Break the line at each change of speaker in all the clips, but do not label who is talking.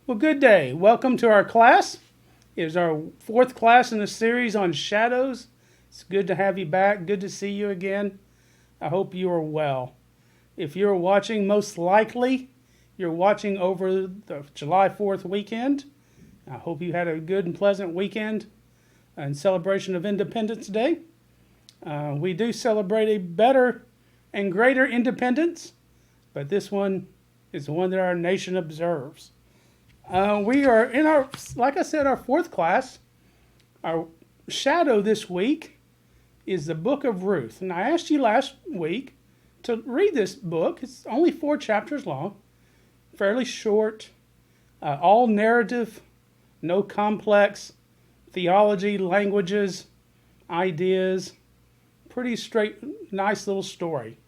Well, good day. Welcome to our class. It is our fourth class in the series on shadows. It's good to have you back. Good to see you again. I hope you are well. If you're watching, most likely you're watching over the July 4th weekend. I hope you had a good and pleasant weekend in celebration of Independence Day. We do celebrate a better and greater independence, but this one is the one that our nation observes. We are in our, like I said, our fourth class. Our shadow this week is the book of Ruth. And I asked you last week to read this book. It's only 4 chapters long, fairly short, all narrative, no complex theology, languages, ideas, pretty straight, nice little story.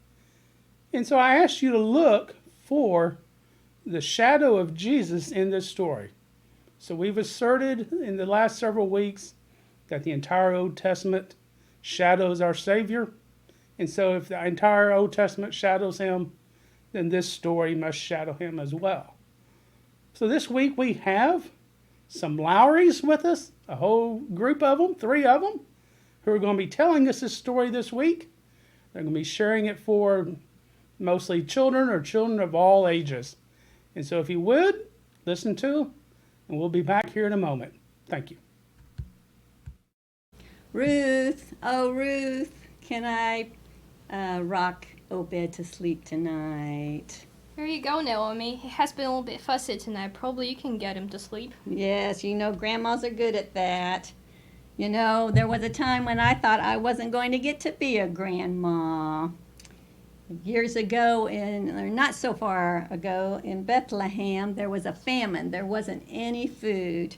And so I asked you to look for the shadow of Jesus in this story. So we've asserted in the last several weeks that the entire Old Testament shadows our Savior. And so if the entire Old Testament shadows him, then this story must shadow him as well. So this week we have some Lowerys with us, a whole group of them, 3 of them, who are going to be telling us this story this week. They're going to be sharing it for mostly children or children of all ages. And so if you would, listen to, and we'll be back here in a moment. Thank you.
Ruth, oh Ruth, can I rock Obed to sleep tonight?
Here you go, Naomi. He has been a little bit fussy tonight. Probably you can get him to sleep.
Yes, you know grandmas are good at that. You know, there was a time when I thought I wasn't going to get to be a grandma. Years ago, or not so far ago, in Bethlehem, there was a famine. There wasn't any food.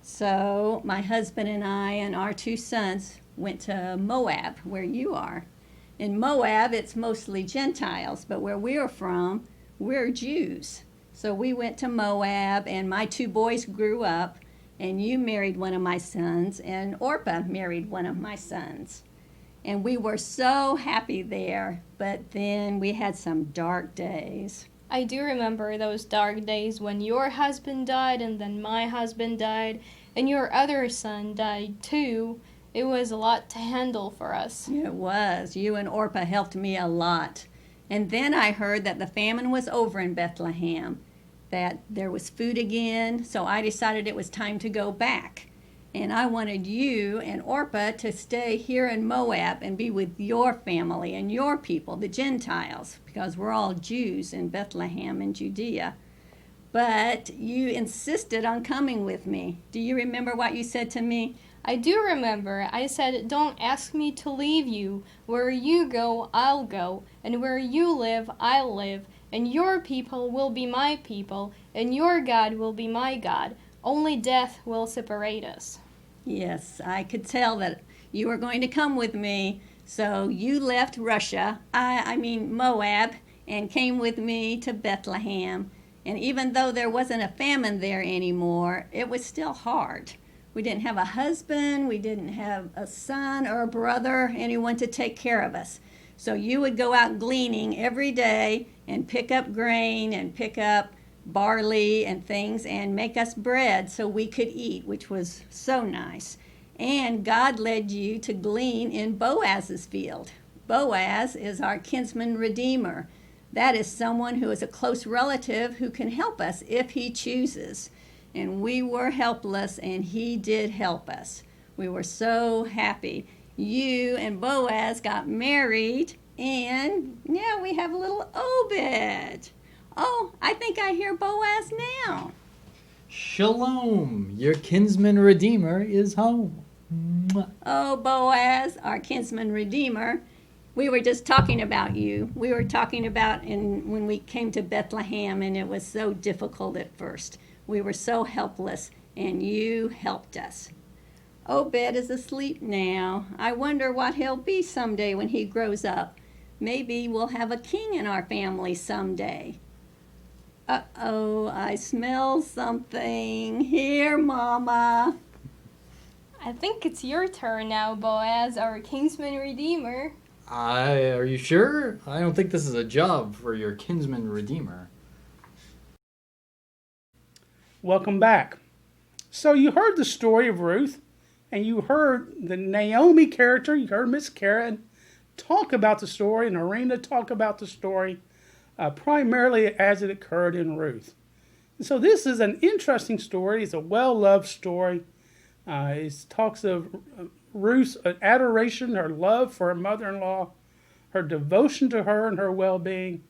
So my husband and I and our 2 sons went to Moab, where you are. In Moab, it's mostly Gentiles, but where we're from, we're Jews. So we went to Moab, and my 2 boys grew up, and you married one of my sons, and Orpah married one of my sons. And we were so happy there, but then we had some dark days.
I do remember those dark days when your husband died and then my husband died and your other son died too. It was a lot to handle for us.
It was. You and Orpah helped me a lot. And then I heard that the famine was over in Bethlehem, that there was food again, so I decided it was time to go back. And I wanted you and Orpah to stay here in Moab and be with your family and your people, the Gentiles, because we're all Jews in Bethlehem and Judea. But you insisted on coming with me. Do you remember what you said to me?
I do remember. I said, don't ask me to leave you. Where you go, I'll go. And where you live, I'll live. And your people will be my people. And your God will be my God. Only death will separate us.
Yes, I could tell that you were going to come with me. So you left Russia, I mean Moab, and came with me to Bethlehem. And even though there wasn't a famine there anymore, it was still hard. We didn't have a husband, we didn't have a son or a brother, anyone to take care of us. So you would go out gleaning every day and pick up grain and pick up barley and things and make us bread so we could eat, which was so nice. And God led you to glean in Boaz's field. Boaz is our Kinsman Redeemer. That is someone who is a close relative who can help us if he chooses. And we were helpless, and he did help us. We were so happy. You and Boaz got married, and now we have a little Obed. Oh, I think I hear Boaz now.
Shalom, your kinsman redeemer is home. Mwah.
Oh, Boaz, our kinsman redeemer, we were just talking about you. We were talking about when we came to Bethlehem, and it was so difficult at first. We were so helpless, and you helped us. Obed is asleep now. I wonder what he'll be someday when he grows up. Maybe we'll have a king in our family someday. Uh-oh, I smell something. Here, Mama.
I think it's your turn now, Boaz, our Kinsman Redeemer.
Are you sure? I don't think this is a job for your kinsman redeemer.
Welcome back. So you heard the story of Ruth, and you heard the Naomi character, you heard Miss Karen talk about the story, and Arena talk about the story, primarily as it occurred in Ruth. And so this is an interesting story. It's a well-loved story. It talks of Ruth's adoration, her love for her mother-in-law, her devotion to her and her well-being,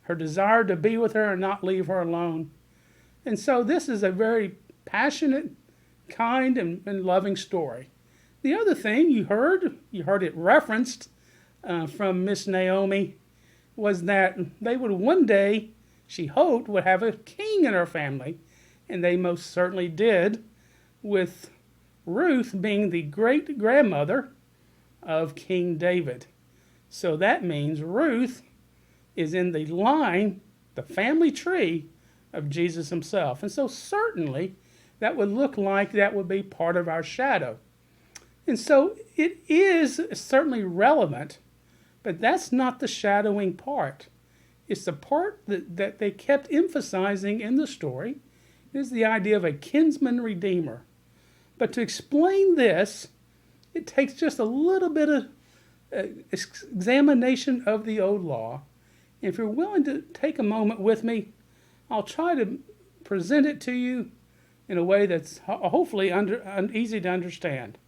her desire to be with her and not leave her alone. And so this is a very passionate, kind, and loving story. The other thing you heard it referenced from Miss Naomi, was that they would one day, she hoped, would have a king in her family. And they most certainly did, with Ruth being the great-grandmother of King David. So that means Ruth is in the line, the family tree of Jesus himself. And so certainly that would look like that would be part of our shadow. And so it is certainly relevant, but that's not the shadowing part. It's the part that they kept emphasizing in the story, is the idea of a kinsman redeemer. But to explain this, it takes just a little bit of examination of the old law. If you're willing to take a moment with me, I'll try to present it to you in a way that's hopefully easy to understand.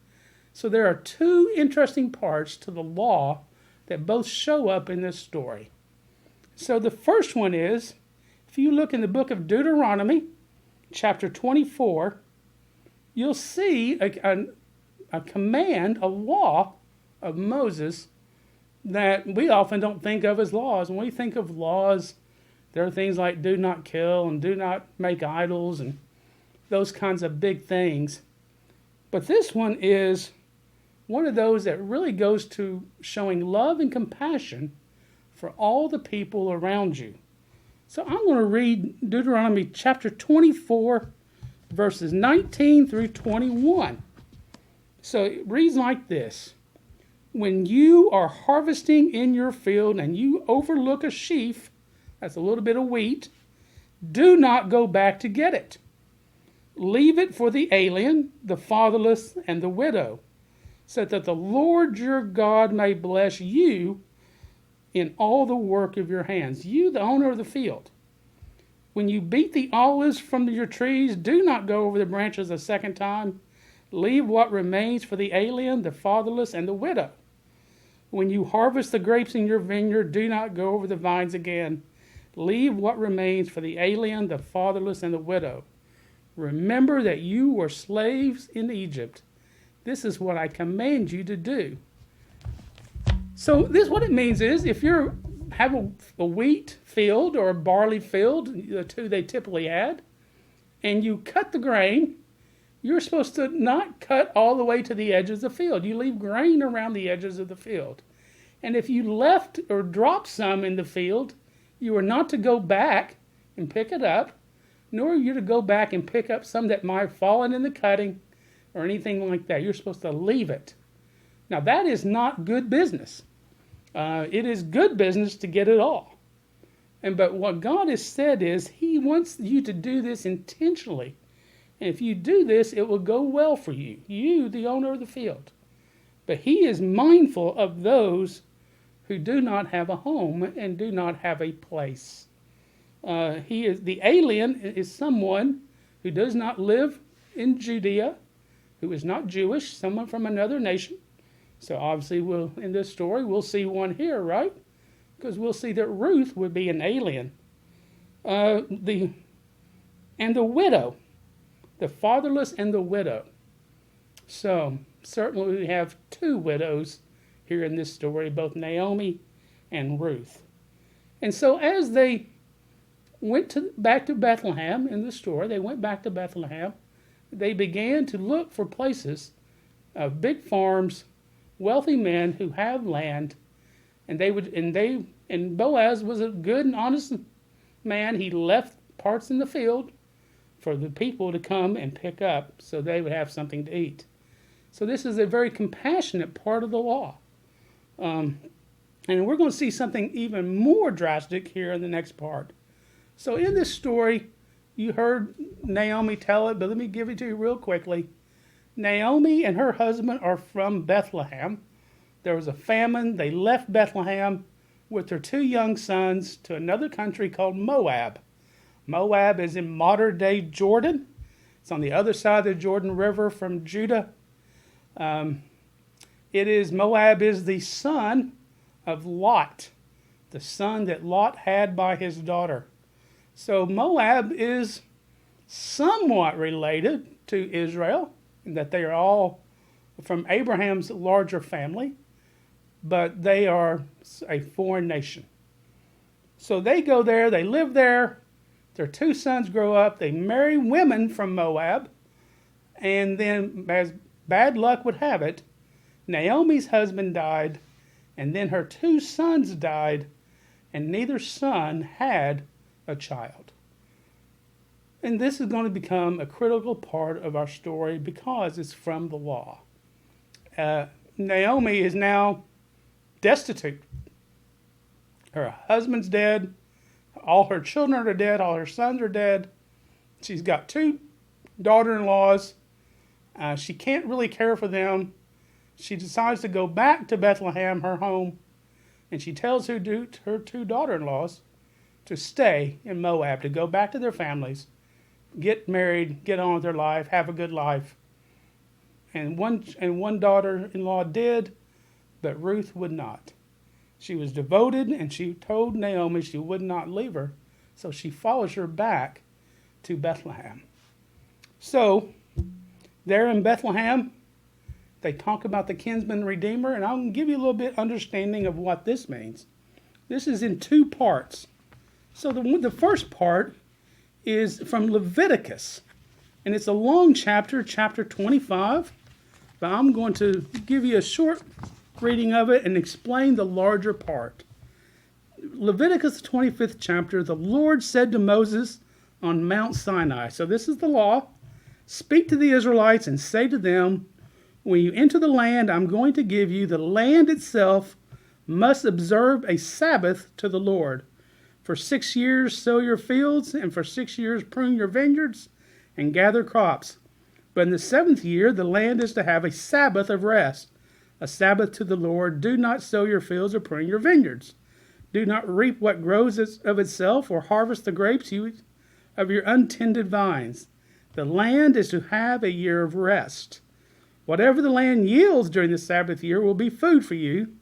So there are two interesting parts to the law that both show up in this story. So the first one is, if you look in the book of Deuteronomy, chapter 24, you'll see a command, a law of Moses that we often don't think of as laws. When we think of laws, there are things like do not kill and do not make idols and those kinds of big things. But this one is one of those that really goes to showing love and compassion for all the people around you. So I'm going to read Deuteronomy chapter 24, verses 19 through 21. So it reads like this. When you are harvesting in your field and you overlook a sheaf, that's a little bit of wheat, do not go back to get it. Leave it for the alien, the fatherless, and the widow, so that the Lord your God may bless you in all the work of your hands, you, the owner of the field. When you beat the olives from your trees, do not go over the branches a second time. Leave what remains for the alien, the fatherless, and the widow. When you harvest the grapes in your vineyard, do not go over the vines again. Leave what remains for the alien, the fatherless, and the widow. Remember that you were slaves in Egypt. This is what I command you to do. So this, what it means is, if you have a wheat field or a barley field, the two they typically had, and you cut the grain, you're supposed to not cut all the way to the edges of the field. You leave grain around the edges of the field. And if you left or dropped some in the field, you are not to go back and pick it up, nor are you to go back and pick up some that might have fallen in the cutting or anything like that. You're supposed to leave it. Now, that is not good business. It is good business to get it all. But what God has said is he wants you to do this intentionally. And if you do this, it will go well for you, the owner of the field. But he is mindful of those who do not have a home and do not have a place. The alien is someone who does not live in Judea, who is not Jewish, someone from another nation. So obviously in this story, we'll see one here, right? Because we'll see that Ruth would be an alien. And the widow, the fatherless and the widow. So certainly we have two widows here in this story, both Naomi and Ruth. And so as they went back to Bethlehem in the story, they went back to Bethlehem, they began to look for places of big farms, wealthy men who have land, and Boaz was a good and honest man. He left parts in the field for the people to come and pick up so they would have something to eat. So this is a very compassionate part of the law. And we're going to see something even more drastic here in the next part. So in this story, You heard Naomi tell it, but let me give it to you real quickly. Naomi and her husband are from Bethlehem. There was a famine. They left Bethlehem with their 2 young sons to another country called Moab. Moab is in modern-day Jordan. It's on the other side of the Jordan River from Judah. Moab is the son of Lot, the son that Lot had by his daughter. So Moab is somewhat related to Israel, in that they are all from Abraham's larger family, but they are a foreign nation. So they go there, they live there, their 2 sons grow up, they marry women from Moab, and then, as bad luck would have it, Naomi's husband died, and then her 2 sons died, and neither son had a child. And this is going to become a critical part of our story because it's from the law. Naomi is now destitute. Her husband's dead. All her children are dead. All her sons are dead. She's got 2 daughter-in-laws. She can't really care for them. She decides to go back to Bethlehem, her home, and she tells her 2 daughter-in-laws to stay in Moab, to go back to their families, get married, get on with their life, have a good life. And one daughter-in-law did, but Ruth would not. She was devoted, and she told Naomi she would not leave her, so she follows her back to Bethlehem. So, there in Bethlehem, they talk about the Kinsman Redeemer, and I'll give you a little bit understanding of what this means. This is in 2 parts. So the first part is from Leviticus, and it's a long chapter, chapter 25, but I'm going to give you a short reading of it and explain the larger part. Leviticus 25th chapter, the Lord said to Moses on Mount Sinai, so this is the law, speak to the Israelites and say to them, when you enter the land I'm going to give you, the land itself must observe a Sabbath to the Lord. For 6 years sow your fields, and for 6 years prune your vineyards and gather crops. But in the 7th year the land is to have a Sabbath of rest, a Sabbath to the Lord. Do not sow your fields or prune your vineyards. Do not reap what grows of itself, or harvest the grapes of your untended vines. The land is to have a year of rest. Whatever the land yields during the Sabbath year will be food for you,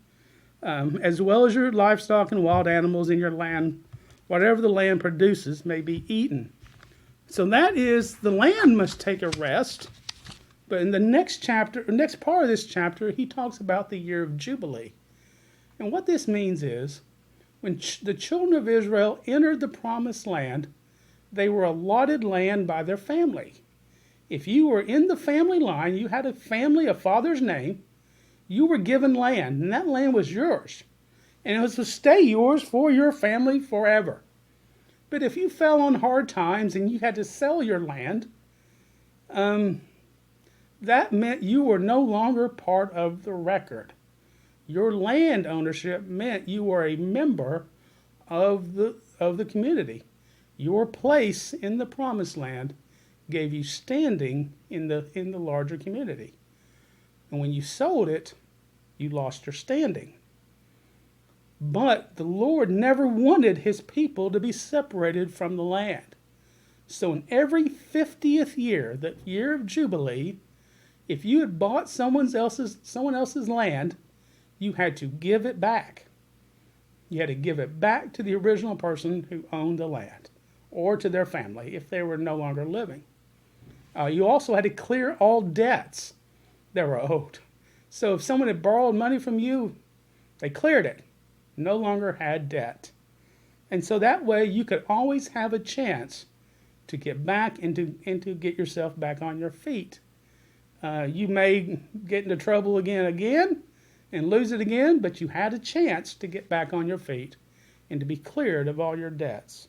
as well as your livestock and wild animals in your land. Whatever the land produces may be eaten. So that is, the land must take a rest. But in the next part of this chapter, he talks about the year of Jubilee. And what this means is, when the children of Israel entered the promised land, they were allotted land by their family. If you were in the family line, you had a family, a father's name, you were given land, and that land was yours. And it was to stay yours for your family forever. But if you fell on hard times and you had to sell your land, that meant you were no longer part of the record. Your land ownership meant you were a member of the community. Your place in the promised land gave you standing in the larger community. And when you sold it, you lost your standing. But the Lord never wanted his people to be separated from the land. So in every 50th year, the year of Jubilee, if you had bought someone else's land, you had to give it back. You had to give it back to the original person who owned the land, or to their family if they were no longer living. You also had to clear all debts that were owed. So if someone had borrowed money from you, they cleared it. No longer had debt. And so that way you could always have a chance to get back and to get yourself back on your feet. You may get into trouble again and lose it again, but you had a chance to get back on your feet and to be cleared of all your debts.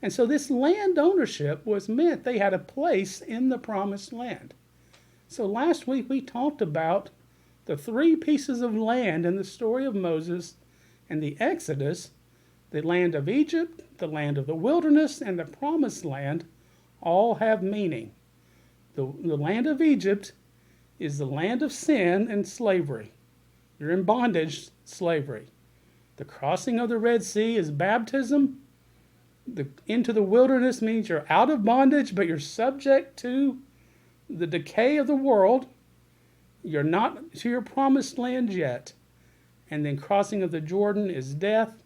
And so this land ownership was meant they had a place in the promised land. So last week we talked about the 3 pieces of land in the story of Moses and the Exodus, the land of Egypt, the land of the wilderness, and the promised land, all have meaning. The land of Egypt is the land of sin and slavery. You're in bondage, slavery. The crossing of the Red Sea is baptism. Into the wilderness means you're out of bondage, but you're subject to the decay of the world. You're not to your promised land yet. And then crossing of the Jordan is death.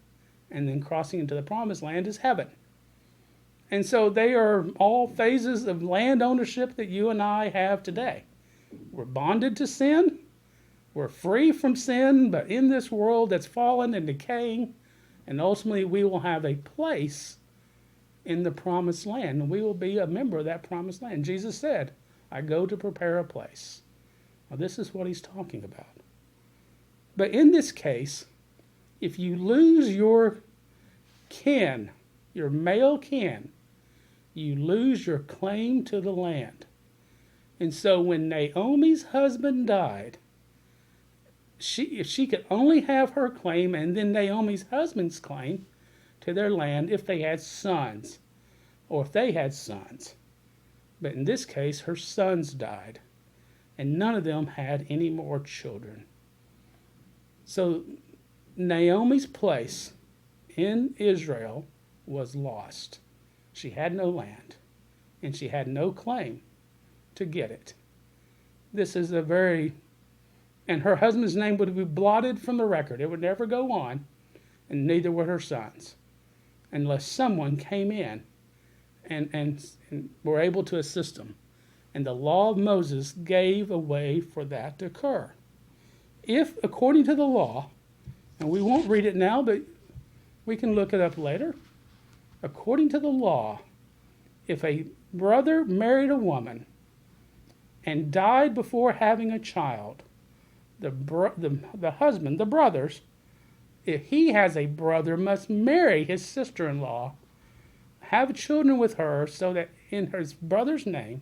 And then crossing into the promised land is heaven. And so they are all phases of land ownership that you and I have today. We're bonded to sin. We're free from sin, but in this world that's fallen and decaying, and ultimately we will have a place in the promised land, and we will be a member of that promised land. Jesus said, I go to prepare a place. Now, this is what he's talking about. But in this case, if you lose your kin, your male kin, you lose your claim to the land. And so when Naomi's husband died, if she could only have her claim and then Naomi's husband's claim to their land if they had sons, or if they had sons. But in this case, her sons died, and none of them had any more children. So Naomi's place in Israel was lost. She had no land, and she had no claim to get it. This is and her husband's name would be blotted from the record. It would never go on, and neither would her sons, unless someone came in and were able to assist them. And the law of Moses gave a way for that to occur. If, according to the law, and we won't read it now, but we can look it up later. According to the law, if a brother married a woman and died before having a child, the husband, the brothers, if he has a brother, must marry his sister-in-law, have children with her, so that in his brother's name,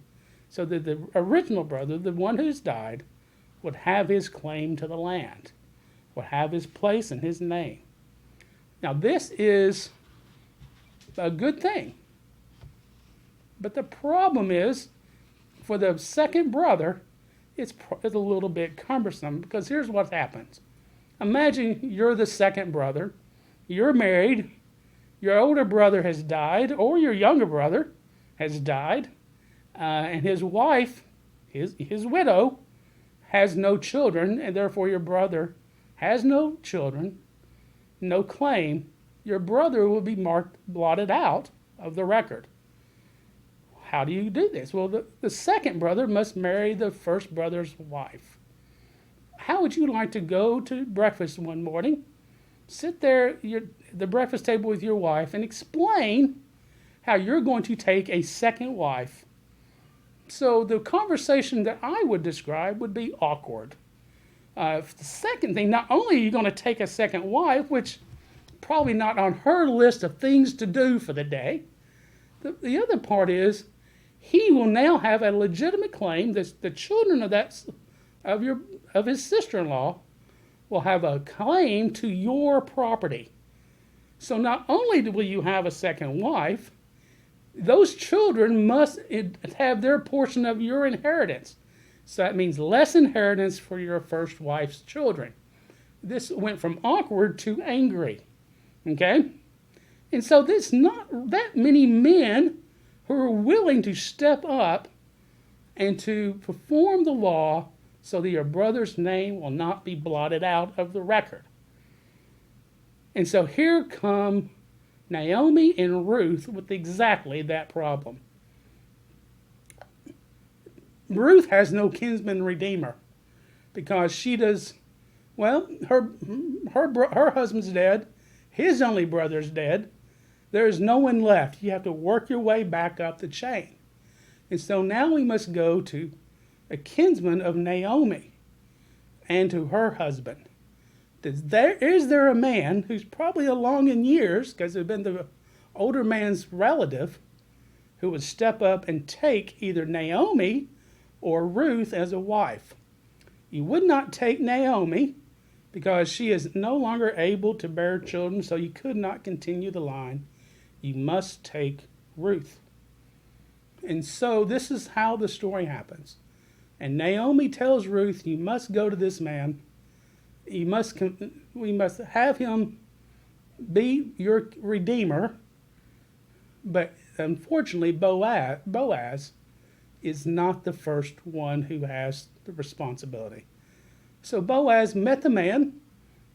so that the original brother, the one who's died, would have his claim to the land, would have his place in his name. Now, this is a good thing. But the problem is, for the second brother, it's a little bit cumbersome, because here's what happens. Imagine you're the second brother, you're married, your older brother has died, or your younger brother has died, and his wife, his widow, has no children, and therefore your brother has no children, no claim. Your brother will be blotted out of the record. How do you do this? Well, the second brother must marry the first brother's wife. How would you like to go to breakfast one morning, sit there at the breakfast table with your wife, and explain how you're going to take a second wife? So the conversation that I would describe would be awkward. The second thing, not only are you going to take a second wife, which probably not on her list of things to do for the day, the other part is he will now have a legitimate claim that the children of his sister-in-law will have a claim to your property. So not only will you have a second wife, those children must have their portion of your inheritance. So that means less inheritance for your first wife's children. This went from awkward to angry. Okay? And so there's not that many men who are willing to step up and to perform the law so that your brother's name will not be blotted out of the record. And so here come Naomi and Ruth with exactly that problem. Ruth has no kinsman redeemer because she does, well, her husband's dead, his only brother's dead. There's no one left. You have to work your way back up the chain. And so now we must go to a kinsman of Naomi and to her husband. Is there a man who's probably along in years, because it had been the older man's relative, who would step up and take either Naomi or Ruth as a wife? You would not take Naomi because she is no longer able to bear children, so you could not continue the line. You must take Ruth. And so this is how the story happens. And Naomi tells Ruth, you must go to this man. We must have him be your redeemer. But unfortunately, Boaz is not the first one who has the responsibility. So Boaz met the man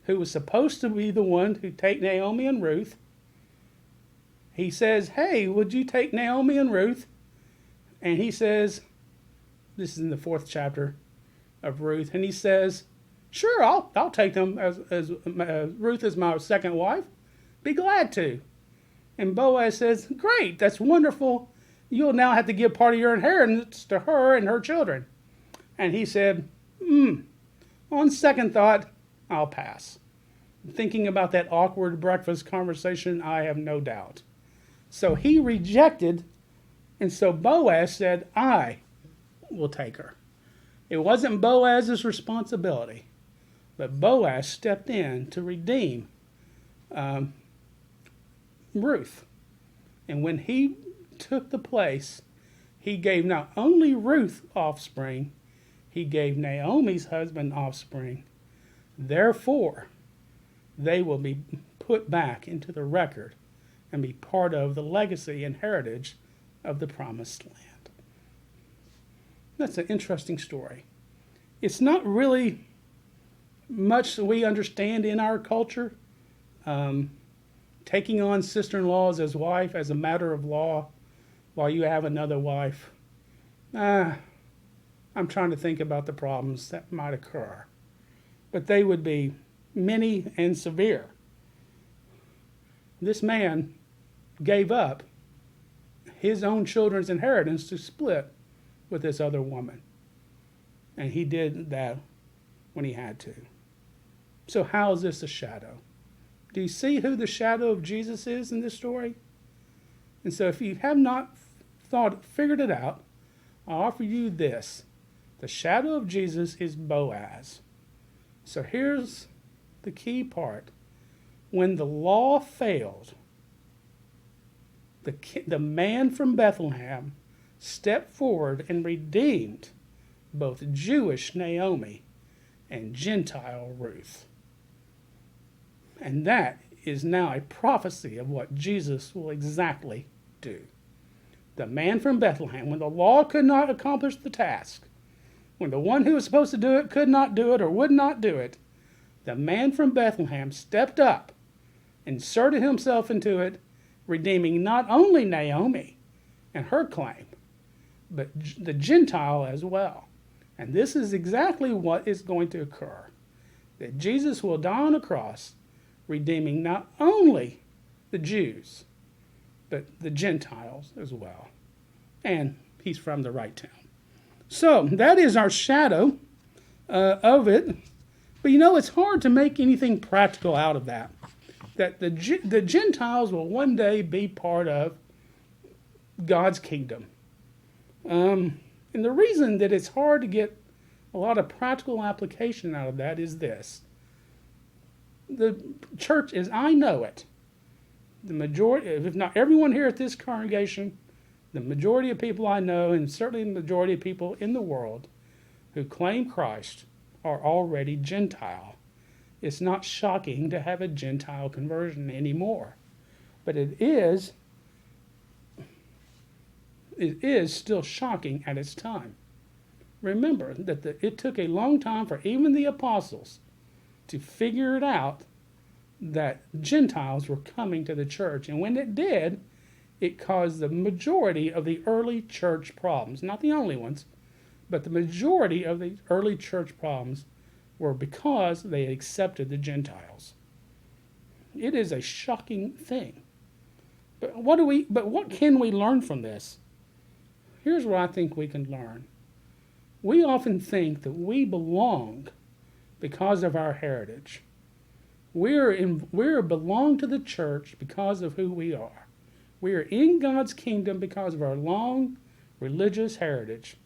who was supposed to be the one who take Naomi and Ruth. He says, hey, would you take Naomi and Ruth? And he says, this is in the 4th chapter of Ruth, and he says, sure, I'll take them as Ruth is my second wife. Be glad to. And Boaz says, great, that's wonderful. You'll now have to give part of your inheritance to her and her children. And he said, on second thought, I'll pass. Thinking about that awkward breakfast conversation, I have no doubt. So he rejected, and so Boaz said, I will take her. It wasn't Boaz's responsibility, but Boaz stepped in to redeem Ruth. And when he took the place, he gave not only Ruth offspring, he gave Naomi's husband offspring. Therefore, they will be put back into the record and be part of the legacy and heritage of the promised land. That's an interesting story. It's not really much that we understand in our culture. Taking on sister-in-laws as wife as a matter of law while you have another wife. I'm trying to think about the problems that might occur. But they would be many and severe. This man gave up his own children's inheritance to split with this other woman. And he did that when he had to. So how is this a shadow? Do you see who the shadow of Jesus is in this story? And so if you have not figured it out, I'll offer you this. The shadow of Jesus is Boaz. So here's the key part. When the law failed, the man from Bethlehem stepped forward and redeemed both Jewish Naomi and Gentile Ruth. And that is now a prophecy of what Jesus will exactly do. The man from Bethlehem, when the law could not accomplish the task, when the one who was supposed to do it could not do it or would not do it, the man from Bethlehem stepped up, inserted himself into it, redeeming not only Naomi and her claim, but the Gentile as well. And this is exactly what is going to occur. That Jesus will die on a cross, redeeming not only the Jews, but the Gentiles as well. And he's from the right town. So that is our shadow of it. But you know, it's hard to make anything practical out of that. That the Gentiles will one day be part of God's kingdom. And the reason that it's hard to get a lot of practical application out of that is this. The church, as I know it, the majority, if not everyone here at this congregation, the majority of people I know, and certainly the majority of people in the world who claim Christ, are already Gentile. It's not shocking to have a Gentile conversion anymore. But it is still shocking at its time. Remember that it took a long time for even the apostles to figure it out that Gentiles were coming to the church. And when it did, it caused the majority of the early church problems. Not the only ones, but the majority of the early church problems were because they accepted the Gentiles. It is a shocking thing. But what can we learn from this? Here's what I think we can learn. We often think that we belong because of our heritage. We're belong to the church because of who we are. We are in God's kingdom because of our long religious heritage.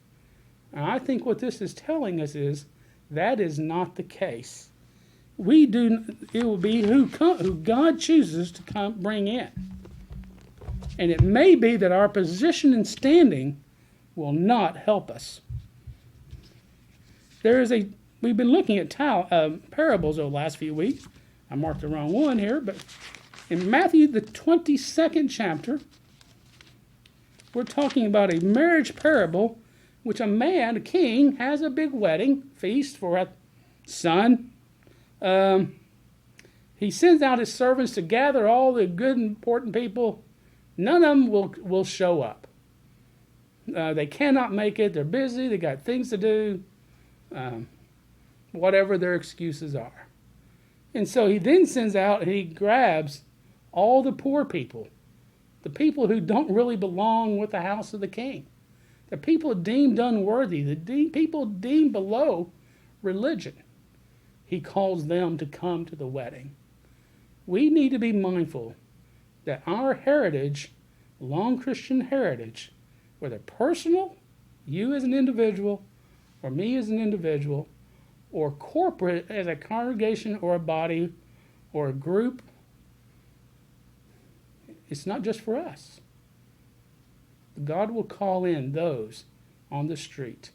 And I think what this is telling us is that is not the case. It will be who God chooses to bring in. And it may be that our position and standing will not help us. We've been looking at parables over the last few weeks. I marked the wrong one here, but in Matthew, the 22nd chapter, we're talking about a marriage parable, which a king, has a big wedding feast for a son. He sends out his servants to gather all the good, important people. None of them will show up. They cannot make it. They're busy. They got things to do. Whatever their excuses are. And so he then sends out and he grabs all the poor people, the people who don't really belong with the house of the king, the people deemed unworthy, the people deemed below religion. He calls them to come to the wedding. We need to be mindful that our heritage, long Christian heritage, whether personal, you as an individual, or me as an individual, or corporate as a congregation or a body or a group, it's not just for us. God will call in those on the street.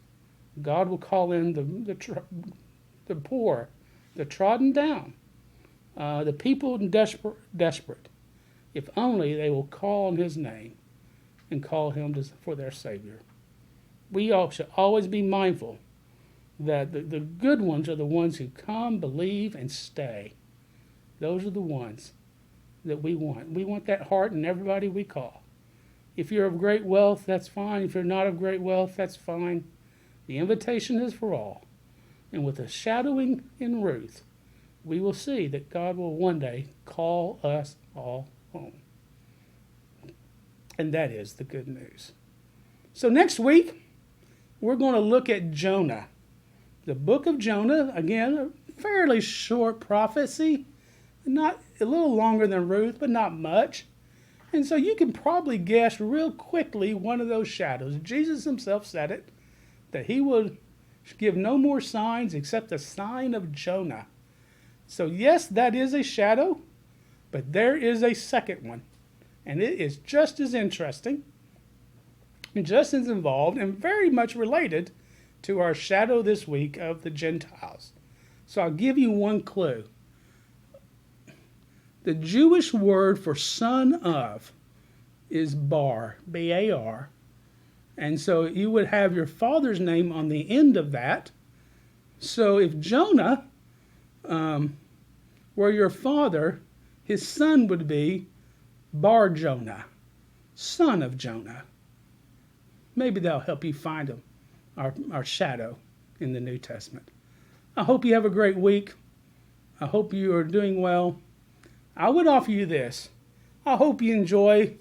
God will call in the poor, the trodden down, the people desperate, if only they will call on his name and call him for their Savior. We all should always be mindful that the good ones are the ones who come, believe, and stay. Those are the ones that we want. We want that heart in everybody we call. If you're of great wealth, that's fine. If you're not of great wealth, that's fine. The invitation is for all. And with a shadowing in Ruth, we will see that God will one day call us all home. And that is the good news. So next week, we're going to look at Jonah. The book of Jonah, again, a fairly short prophecy, not a little longer than Ruth, but not much. And so you can probably guess real quickly one of those shadows. Jesus himself said it, that he would give no more signs except the sign of Jonah. So yes, that is a shadow, but there is a second one. And it is just as interesting, and just as involved, and very much related to our shadow this week of the Gentiles. So I'll give you one clue. The Jewish word for son of is bar, B-A-R. And so you would have your father's name on the end of that. So if Jonah were your father, his son would be Bar Jonah, son of Jonah. Maybe that'll help you find him, our shadow in the New Testament. I hope you have a great week. I hope you are doing well. I would offer you this. I hope you enjoy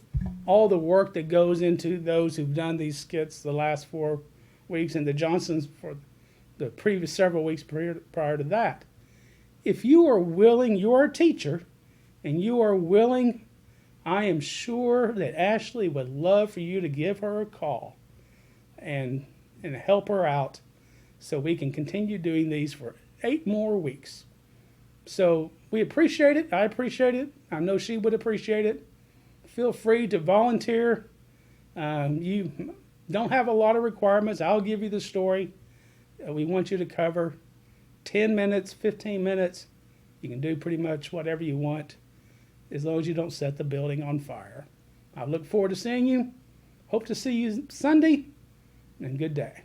all the work that goes into those who've done these skits the last 4 weeks and the Johnsons for the previous several weeks prior to that. If you are willing, you're a teacher, and you are willing, I am sure that Ashley would love for you to give her a call and help her out so we can continue doing these for 8 more weeks. So we appreciate it. I appreciate it. I know she would appreciate it. Feel free to volunteer. You don't have a lot of requirements. I'll give you the story. We want you to cover 10 minutes, 15 minutes. You can do pretty much whatever you want as long as you don't set the building on fire. I look forward to seeing you. Hope to see you Sunday, and good day.